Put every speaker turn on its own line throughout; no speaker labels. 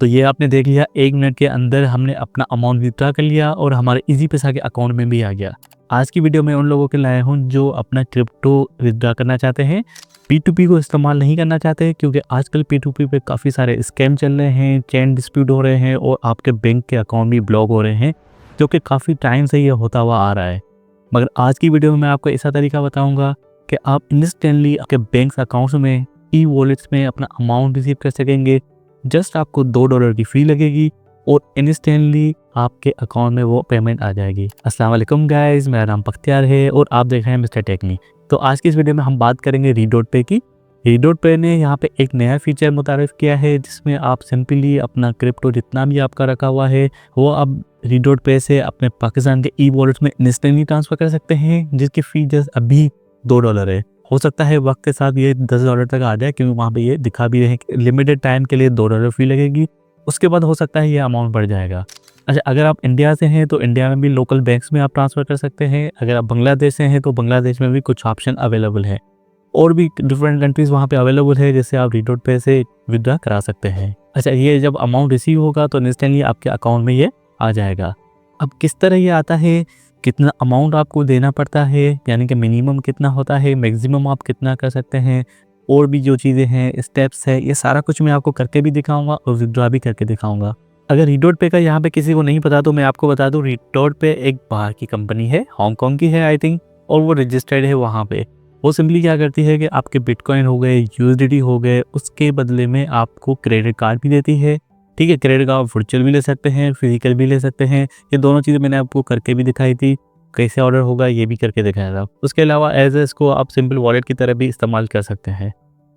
तो ये आपने देख लिया, 1 मिनट के अंदर हमने अपना अमाउंट विथड्रॉ कर लिया और हमारे इजी पैसा के अकाउंट में भी आ गया। आज की वीडियो में उन लोगों के लाया हूँ जो अपना क्रिप्टो विथड्रॉ करना चाहते हैं, P2P को इस्तेमाल नहीं करना चाहते, क्योंकि आजकल P2P पे काफ़ी सारे स्कैम चल रहे हैं, चेन डिस्प्यूट हो रहे हैं और आपके बैंक के अकाउंट भी ब्लॉक हो रहे हैं, जो कि काफ़ी टाइम से ये होता हुआ आ रहा है। मगर आज की वीडियो में मैं आपको ऐसा तरीका बताऊँगा कि आप इंस्टेंटली आपके बैंक अकाउंट्स में, ई वॉलेट्स में अपना अमाउंट रिसीव कर सकेंगे। जस्ट आपको $2 की फ़ी लगेगी और इंस्टेंटली आपके अकाउंट में वो पेमेंट आ जाएगी। अस्सलाम वालेकुम गाइस, मेरा नाम बख्तियार है और आप देख रहे हैं मिस्टर टेक्नी। तो आज की इस वीडियो में हम बात करेंगे रीडॉट की। रीडॉट ने यहाँ पे एक नया फीचर मुतारिफ किया है, जिसमें आप सिंपली अपना क्रिप्टो जितना भी आपका रखा हुआ है वो आप रीडॉट से अपने पाकिस्तान के ई वॉलेट में इंस्टेंटली ट्रांसफ़र कर सकते हैं, जिसकी फ़ी जस्ट अभी $2 है। हो सकता है वक्त के साथ ये $10 तक आ जाए, क्योंकि वहाँ पे ये दिखा भी रहे हैं कि लिमिटेड टाइम के लिए $2 फ़ी लगेगी। उसके बाद हो सकता है ये अमाउंट बढ़ जाएगा। अच्छा, अगर आप इंडिया से हैं तो इंडिया में भी लोकल बैंक्स में आप ट्रांसफ़र कर सकते हैं। अगर आप बांग्लादेश से हैं तो बांग्लादेश में भी कुछ ऑप्शन अवेलेबल है और भी डिफरेंट कंट्रीज़ वहाँ पे अवेलेबल है, जिससे आप रीडॉट से विथड्रॉ करा सकते हैं। अच्छा, ये जब अमाउंट रिसीव होगा तो इंस्टेंटली आपके अकाउंट में ये आ जाएगा। अब किस तरह ये आता है, कितना अमाउंट आपको देना पड़ता है, यानी कि मिनिमम कितना होता है, मैक्सिमम आप कितना कर सकते हैं, और भी जो चीज़ें हैं, स्टेप्स है, ये सारा कुछ मैं आपको करके भी दिखाऊंगा और विथड्रॉ भी करके दिखाऊंगा। अगर रीडॉट का यहाँ पे किसी को नहीं पता तो मैं आपको बता दूँ, रीडॉट एक बाहर की कंपनी है, हांगकांग की है आई थिंक, और वो रजिस्टर्ड है वहाँ पे। वो सिंपली क्या करती है कि आपके बिटकॉइन हो गए, USDT हो गए, उसके बदले में आपको क्रेडिट कार्ड भी देती है। ठीक है, क्रेडिट कार्ड आप वर्चुअल भी ले सकते हैं, फिजिकल भी ले सकते हैं। ये दोनों चीज़ें मैंने आपको करके भी दिखाई थी, कैसे ऑर्डर होगा ये भी करके दिखाया था। उसके अलावा इसको आप सिंपल वॉलेट की तरह भी इस्तेमाल कर सकते हैं।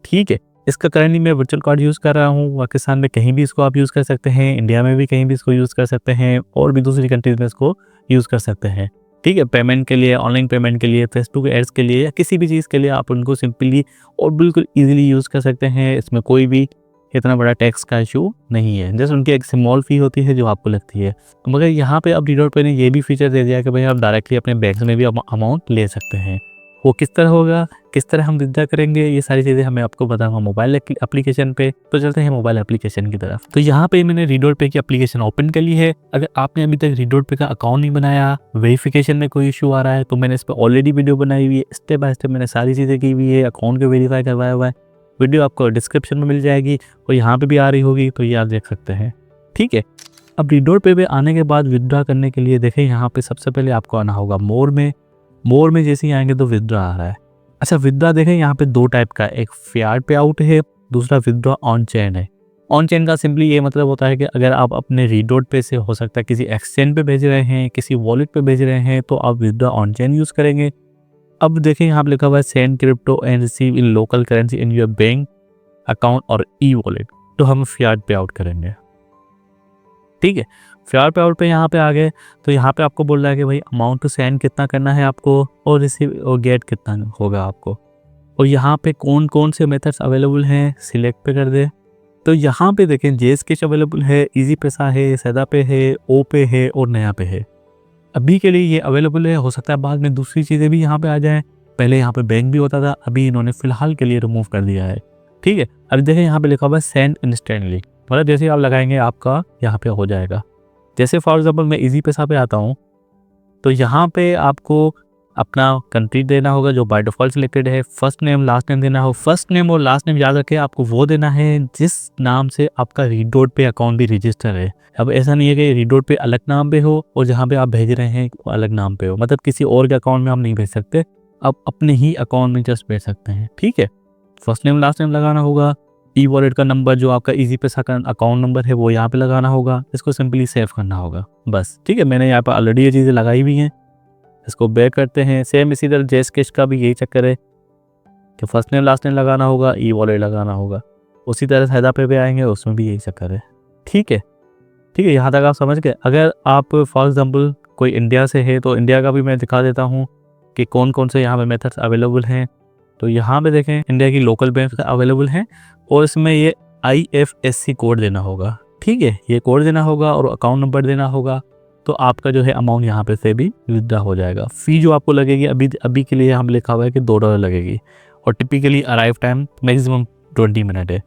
ठीक है, इसका करंटली मैं वर्चुअल कार्ड यूज़ कर रहा हूँ। पाकिस्तान में कहीं भी इसको आप यूज़ कर सकते हैं, इंडिया में भी कहीं भी इसको यूज़ कर सकते हैं, और भी दूसरी कंट्रीज़ में इसको यूज़ कर सकते हैं। ठीक है, पेमेंट के लिए, ऑनलाइन पेमेंट के लिए, फेसबुक एड्स के लिए, या किसी भी चीज़ के लिए आप उनको सिंपली और बिल्कुल ईजिली यूज़ कर सकते हैं। इसमें कोई भी इतना बड़ा टैक्स का इशू नहीं है, जस्ट उनकी एक स्मॉल फ़ी होती है जो आपको लगती है। मगर यहाँ पे अब रीडॉट ने ये भी फीचर दे दिया कि भाई आप डायरेक्टली अपने बैंक में भी अमाउंट ले सकते हैं। वो किस तरह होगा, किस तरह हम विथड्रॉ करेंगे, ये सारी चीज़ें हमें आपको बताऊंगा मोबाइल एप्लीकेशन पे। तो चलते हैं मोबाइल एप्लीकेशन की तरफ। तो यहाँ पे मैंने रीडॉट की एप्लीकेशन ओपन कर ली है। अगर आपने अभी तक रीडॉट का अकाउंट नहीं बनाया, वेरिफिकेशन में कोई इशू आ रहा है, तो मैंने इस पर ऑलरेडी वीडियो बनाई हुई है, स्टेप बाय स्टेप मैंने सारी चीज़ें की हुई है, अकाउंट को वेरीफाई करवाया हुआ है। वीडियो आपको डिस्क्रिप्शन में मिल जाएगी और यहाँ पे भी आ रही होगी, तो ये आप देख सकते हैं। ठीक है, अब रीडॉट पे आने के बाद विथड्रॉ करने के लिए देखें, यहाँ पे सबसे पहले आपको आना होगा मोर में जैसे ही आएंगे तो विथड्रॉ आ रहा है। अच्छा, विथड्रॉ देखें यहाँ पे 2 टाइप का, एक फियाट पे आउट है, दूसरा विथड्रॉ ऑन चेन है। ऑन चेन का सिंपली ये मतलब होता है कि अगर आप अपने रीडॉट पे से हो सकता है किसी एक्सचेंज पे भेज रहे हैं, किसी वॉलेट पे भेज रहे हैं, तो आप विथड्रॉ ऑन चेन यूज़ करेंगे। अब देखें यहाँ पे लिखा हुआ है send crypto and receive in local currency in your bank account और ई वॉलेट, तो हम फियाट पे आउट करेंगे। ठीक है, फियाट पे आउट पे यहाँ पे आ गए, तो यहाँ पे आपको बोल रहा है कि भाई अमाउंट टू सेंड कितना करना है आपको और रिसीव और गेट कितना होगा आपको, और यहाँ पे कौन कौन से मेथड्स अवेलेबल हैं सिलेक्ट पे कर दे। तो यहाँ पे देखें जेस्केच अवेलेबल है, इजी पैसा है, सैदा पे है, ओ पे है और नया पे है। अभी के लिए ये अवेलेबल है, हो सकता है बाद में दूसरी चीज़ें भी यहाँ पे आ जाएँ। पहले यहाँ पे बैंक भी होता था, अभी इन्होंने फिलहाल के लिए रिमूव कर दिया है। ठीक है, अभी देखें यहाँ पे लिखा हुआ है सेंड इंस्टेंटली, मतलब जैसे आप लगाएंगे आपका यहाँ पे हो जाएगा। जैसे फॉर एग्जांपल मैं इजी पैसा पे आता हूँ, तो यहाँ पे आपको अपना कंट्री देना होगा जो बाय डिफ़ॉल्ट सिलेक्टेड है, फर्स्ट नेम लास्ट नेम देना हो। फर्स्ट नेम और लास्ट नेम याद रखें, आपको वो देना है जिस नाम से आपका रीडॉट पे अकाउंट भी रजिस्टर है। अब ऐसा नहीं है कि रीडॉट पे अलग नाम पे हो और जहाँ पे आप भेज रहे हैं वो अलग नाम पे हो, मतलब किसी और के अकाउंट में आप नहीं भेज सकते, आप अपने ही अकाउंट में जस्ट भेज सकते हैं। ठीक है, फर्स्ट नेम लास्ट नेम लगाना होगा। ई वॉलेट का नंबर जो आपका इजी पैसा का अकाउंट नंबर है वो यहाँ पे लगाना होगा, इसको सिंपली सेव करना होगा बस। ठीक है, मैंने यहाँ पर ऑलरेडी ये चीज़ें लगाई हुई हैं, इसको बैक करते हैं। सेम इसी तरह जेस्केच का भी यही चक्कर है कि फर्स्ट नेम लास्ट नेम लगाना होगा, ई वॉलेट लगाना होगा। उसी तरह सैदा पे आएंगे, उसमें भी यही चक्कर है। ठीक है, यहाँ तक आप समझ गए। अगर आप फॉर एग्जांपल कोई इंडिया से है तो इंडिया का भी मैं दिखा देता हूँ कि कौन कौन से यहाँ पे मेथड्स अवेलेबल हैं। तो यहाँ पे देखें इंडिया की लोकल बैंक अवेलेबल हैं और इसमें ये IFSC कोड देना होगा। ठीक है, ये कोड देना होगा और अकाउंट नंबर देना होगा, तो आपका जो है अमाउंट यहाँ पे से भी विथड्रॉ हो जाएगा। फ़ी जो आपको लगेगी अभी के लिए हम लिखा हुआ है कि $2 लगेगी, और typically arrive time maximum 20 minute है।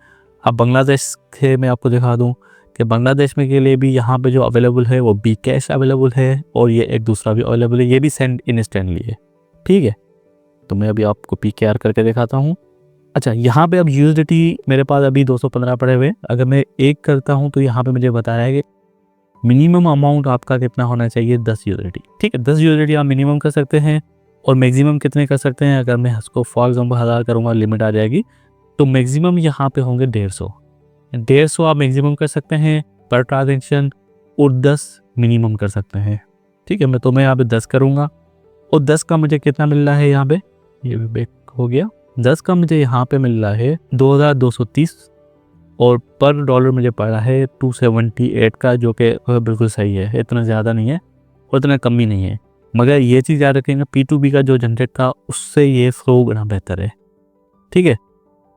अब बांग्लादेश से मैं आपको दिखा दूँ कि बांग्लादेश में के लिए भी यहाँ पे जो अवेलेबल है वो बी कैश अवेलेबल है और ये एक दूसरा भी अवेलेबल है, ये भी सेंड इंस्टेंटली है। ठीक है, तो मैं अभी आपको PKR करके दिखाता हूँ। अच्छा, यहाँ पे अब USDT मेरे पास अभी 215 पड़े हुए। अगर मैं एक करता हूँ तो यहाँ पे मुझे बता रहा है कि मिनिमम अमाउंट आपका कितना होना चाहिए, 10 USDT। ठीक है, 10 USDT आप मिनिमम कर सकते हैं और मैक्सिमम कितने कर सकते हैं। अगर मैं इसको फॉर एग्जाम्पल 1000 करूँगा, लिमिट आ जाएगी, तो मैक्सिमम यहाँ पे होंगे 150 आप मैक्सिमम कर सकते हैं पर ट्रांजेक्शन और 10 मिनिमम कर सकते हैं। ठीक है, मैं यहाँ पे 10 करूँगा और 10 का मुझे कितना मिल रहा है यहाँ पे, ये भी बैक हो गया। 10 का मुझे यहाँ पे मिल रहा है 2230 और पर डॉलर मुझे पड़ा है 278 का, जो कि बिल्कुल सही है, इतना ज़्यादा नहीं है और इतना कम भी नहीं है। मगर ये चीज़ याद रखेंगे, P2P का जो जनरेट था उससे ये 100 गुना बेहतर है। ठीक है,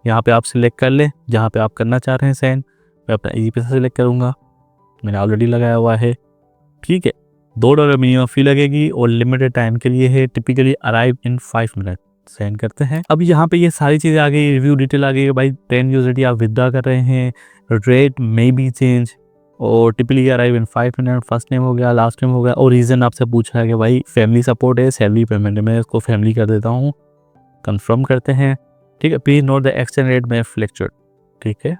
यहाँ पे आप सिलेक्ट कर लें जहाँ पे आप करना चाह रहे हैं सेंड। मैं अपना इजी पैसा सिलेक्ट करूँगा, मैंने ऑलरेडी लगाया हुआ है। ठीक है, $2 मिनिमम फ़ी लगेगी और लिमिटेड टाइम के लिए है, typically arrive in 5 minute. Send करते हैं। अब यहाँ पे ये सारी चीज़ें आ गई, रिव्यू डिटेल आ गई भाई। 10 USDT आप विदड्रॉ कर रहे हैं, रेट मे बी चेंज और typically arrive in 5 minute. First name हो गया, लास्ट नेम हो गया और रीज़न आपसे पूछ रहा है कि भाई फैमिली सपोर्ट है, सैलरी पेमेंट है, मैं इसको फैमिली कर देता हूँ। कंफर्म करते हैं। ठीक है, please note the exchange rate में फ्लक्चुएट। ठीक है,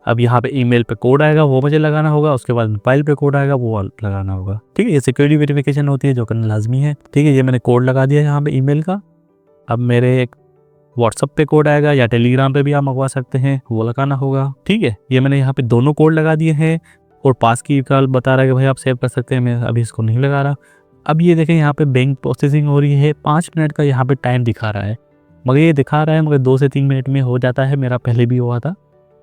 अब यहाँ पे ईमेल पे कोड आएगा, वो मुझे लगाना होगा। उसके बाद मोबाइल पे कोड आएगा, वो लगाना होगा। ठीक है, ये सिक्योरिटी वेरिफिकेशन होती है जो करना लाजमी है। ठीक है, ये मैंने कोड लगा दिया यहाँ पे ईमेल का। अब मेरे एक व्हाट्सअप पे कोड आएगा या टेलीग्राम पे भी आप मंगवा सकते हैं, वो लगाना होगा। ठीक है, ये मैंने यहाँ पे दोनों कोड लगा दिए हैं और पास की का बता रहा है कि भाई आप सेव कर सकते हैं। मैं अभी इसको नहीं लगा रहा। अब ये देखें, यहाँ पे बैंक प्रोसेसिंग हो रही है, 5 मिनट का यहाँ पे टाइम दिखा रहा है, मगर ये दिखा रहा है मगर 2 से 3 मिनट में हो जाता है। मेरा पहले भी हुआ था।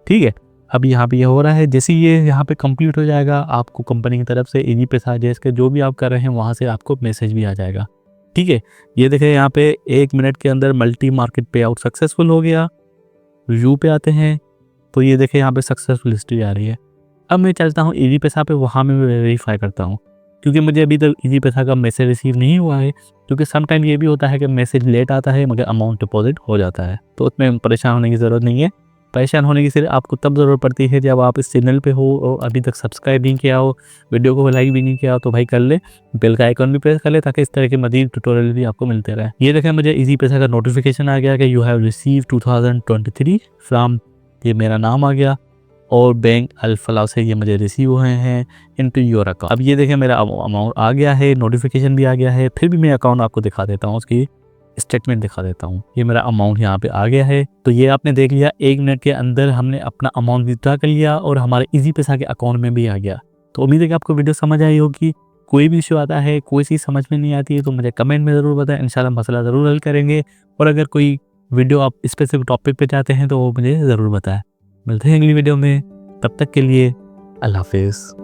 ठीक है, अब यहाँ पे ये हो रहा है। जैसे ये यहाँ पे कंप्लीट हो जाएगा, आपको कंपनी की तरफ से इजी पैसा जैसे जो भी आप कर रहे हैं वहाँ से आपको मैसेज भी आ जाएगा। ठीक है, ये देखें यहाँ पे 1 मिनट के अंदर मल्टी मार्केट पे आउट सक्सेसफुल हो गया। व्यू पे आते हैं तो ये देखें यहाँ पे सक्सेसफुल हिस्ट्री आ रही है। अब मैं चलता हूँ इजी पैसा पे, वहाँ में वेरीफाई करता हूँ क्योंकि मुझे अभी तक इजी पैसा का मैसेज रिसीव नहीं हुआ है। क्योंकि समटाइम ये भी होता है कि मैसेज लेट आता है मगर अमाउंट डिपॉजिट हो जाता है, तो उसमें परेशान होने की ज़रूरत नहीं है। परेशान होने की सिर्फ आपको तब ज़रूरत पड़ती है जब आप इस चैनल पे हो और अभी तक सब्सक्राइब नहीं किया हो, वीडियो को लाइक भी नहीं किया हो, तो भाई कर ले, बेल का आइकॉन भी प्रेस कर ले ताकि इस तरह के मज़ीद ट्यूटोरियल भी आपको मिलते रहे। ये देखें, मुझे इजी पैसा का नोटिफिकेशन आ गया कि यू हैव रिसीव 2023 फ्राम, ये मेरा नाम आ गया और बैंक अल-फलाह से ये मुझे रिसीव हुए हैं इनटू योर अकाउंट। अब ये देखें मेरा अमाउंट आ गया है, नोटिफिकेशन भी आ गया है। फिर भी मैं अकाउंट आपको दिखा देता हूँ, उसकी स्टेटमेंट दिखा देता हूँ। ये मेरा अमाउंट यहाँ पे आ गया है। तो ये आपने देख लिया, 1 मिनट के अंदर हमने अपना अमाउंट विथड्रॉ कर लिया और हमारे इजी पैसा के अकाउंट में भी आ गया। तो उम्मीद है कि आपको वीडियो समझ आई होगी। कोई भी इशू आता है, कोई चीज़ समझ में नहीं आती है तो मुझे कमेंट में ज़रूर बताएं, इंशाल्लाह मसला ज़रूर हल करेंगे। और अगर कोई वीडियो आप स्पेसिफिक टॉपिक पे चाहते हैं तो वो मुझे ज़रूर बताएं। मिलते हैं अगली वीडियो में, तब तक के लिए अल्लाह हाफिज़।